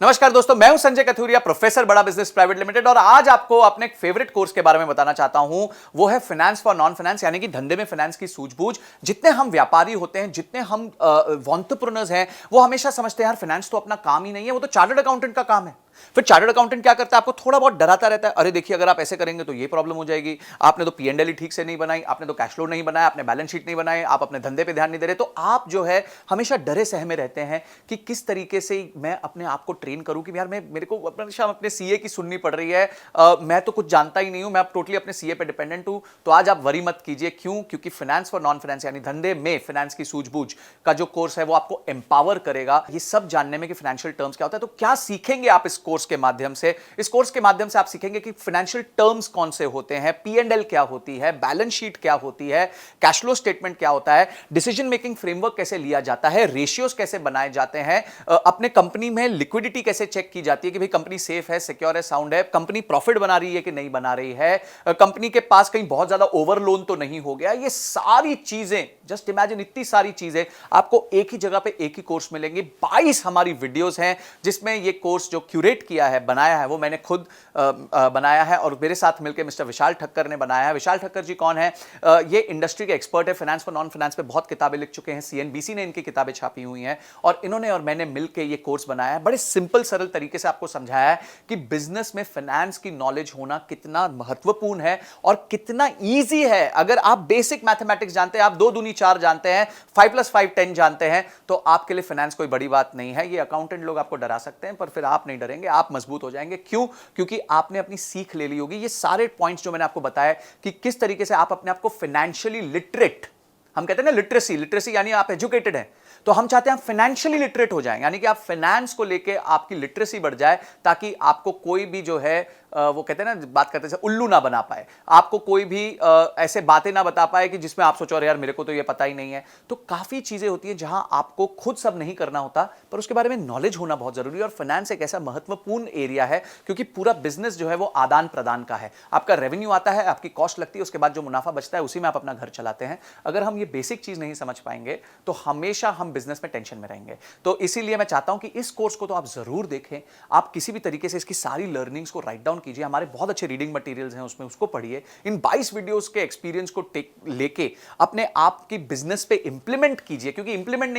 नमस्कार दोस्तों, मैं हूं संजय कथुरिया, प्रोफेसर बड़ा बिजनेस प्राइवेट लिमिटेड। और आज आपको अपने एक फेवरेट कोर्स के बारे में बताना चाहता हूं। वो है फाइनेंस फॉर नॉन फाइनेंस, यानी कि धंधे में फाइनेंस की सूझबूझ। जितने हम व्यापारी होते हैं, जितने हम एंटरप्रेन्योर्स हैं, वो हमेशा समझते हैं यार फाइनेंस तो अपना काम ही नहीं है, वो तो चार्टर्ड अकाउंटेंट का काम है। फिर चार्टर्ड अकाउंटेंट क्या करता है? आपको थोड़ा बहुत डराता रहता है, अरे देखिए अगर आप ऐसे करेंगे तो ये प्रॉब्लम हो जाएगी, आपने तो पी एंड एल ही ठीक से नहीं बनाई, आपने तो कैश फ्लो नहीं बनाया, आपने बैलेंस शीट नहीं बनाई, आप अपने धंधे पे ध्यान नहीं दे रहे। तो आप जो है हमेशा डरे सहमे रहते हैं कि किस तरीके से मैं अपने आप को ट्रेन करूं कि यार मेरे को हमेशा अपने सीए की सुननी पड़ रही है, मैं तो कुछ जानता ही नहीं हूं, मैं टोटली अपने सीए पे डिपेंडेंट हूं। तो आज आप वरी मत कीजिए। क्यों? क्योंकि फाइनेंस फॉर नॉन फाइनेंस यानी धंधे में फाइनेंस की सूझबूझ का जो कोर्स है वो आपको एम्पावर करेगा ये सब जानने में कि फाइनेंशियल टर्म्स क्या होता है। तो क्या सीखेंगे आप इस कोर्स के माध्यम से? इस कोर्स के माध्यम से आप सीखेंगे कि फाइनेंशियल टर्म्स कौन से होते हैं, पी एंड एल क्या होती है, बैलेंस शीट क्या होती है, कैश फ्लो स्टेटमेंट क्या होता है, डिसीजन मेकिंग फ्रेमवर्क कैसे लिया जाता है, रेशियोज कैसे बनाए जाते हैं, अपने कंपनी में लिक्विडिटी कैसे चेक की जाती है कि भाई कंपनी सेफ है, सिक्योर है, साउंड है, कंपनी प्रॉफिट बना रही है कि नहीं बना रही है, कंपनी के पास कहीं बहुत ज्यादा ओवर लोन तो नहीं हो गया। ये सारी चीजें, जस्ट इमेजिन, इतनी सारी चीजें आपको एक ही जगह पे एक ही कोर्स मिलेंगी। 22 हमारी वीडियोस हैं जिसमें ये कोर्स जो क्यूरेट किया है, बनाया है, वो मैंने खुद बनाया है और मेरे साथ मिलकर मिस्टर विशाल ठक्कर ने बनाया है। विशाल ठक्कर जी कौन है? ये इंडस्ट्री के एक्सपर्ट है, फाइनेंस फॉर नॉन फाइनेंस पे बहुत किताबें लिख चुके हैं, सीएनबीसी ने इनकी किताबें छापी हुई हैं और इन्होंने और मैंने मिलकर ये कोर्स बनाया है। बड़े सिंपल सरल तरीके से आपको समझाया है कि बिजनेस में फाइनेंस की नॉलेज होना कितना महत्वपूर्ण है और कितना ईजी है। अगर आप बेसिक मैथमेटिक्स जानते हैं, आप 2 दूनी 4 जानते हैं, 5 + 5 10 जानते हैं, तो आपके लिए फाइनेंस कोई बड़ी बात नहीं है। ये अकाउंटेंट लोग आपको डरा सकते हैं पर फिर आप नहीं डरेंगे, आप मजबूत हो जाएंगे। क्यों? क्योंकि आपने अपनी सीख ले ली होगी। ये सारे पॉइंट्स जो मैंने आपको बताया कि किस तरीके से आप अपने आप को फाइनेंशियली लिटरेट, हम कहते हैं ना लिटरेसी यानी आप एजुकेटेड हैं, तो हम चाहते हैं आप फाइनेंशियली लिटरेट हो जाएं, यानी कि आप फाइनेंस को लेके आपकी लिटरेसी बढ़ जाए ताकि आपको कोई भी जो है वो कहते हैं ना, बात करते हैं उल्लू ना बना पाए, आपको कोई भी ऐसे बातें ना बता पाए कि जिसमें आप सोचो अरे यार मेरे को तो ये पता ही नहीं है। तो काफी चीजें होती हैं जहां आपको खुद सब नहीं करना होता पर उसके बारे में नॉलेज होना बहुत जरूरी है। और फाइनेंस एक ऐसा महत्वपूर्ण एरिया है क्योंकि पूरा बिजनेस जो है वो आदान प्रदान का है। आपका रेवेन्यू आता है, आपकी कॉस्ट लगती है, उसके बाद जो मुनाफा बचता है उसी में आप अपना घर चलाते हैं। अगर हम ये बेसिक चीज नहीं समझ पाएंगे तो हमेशा हम बिजनेस में टेंशन में रहेंगे। तो इसीलिए मैं चाहता हूं कि इस कोर्स को तो आप जरूर देखें, आप किसी भी तरीके से इसकी सारी लर्निंग्स को राइट डाउन कीजिए। हमारे बहुत अच्छे रीडिंग मटेरियल्स हैं उसमें, उसको पढ़िए। इन 22 वीडियोस के एक्सपीरियंस को लेके अपने आप की बिजनेस पे इंप्लीमेंट कीजिए, क्योंकि इंप्लीमेंट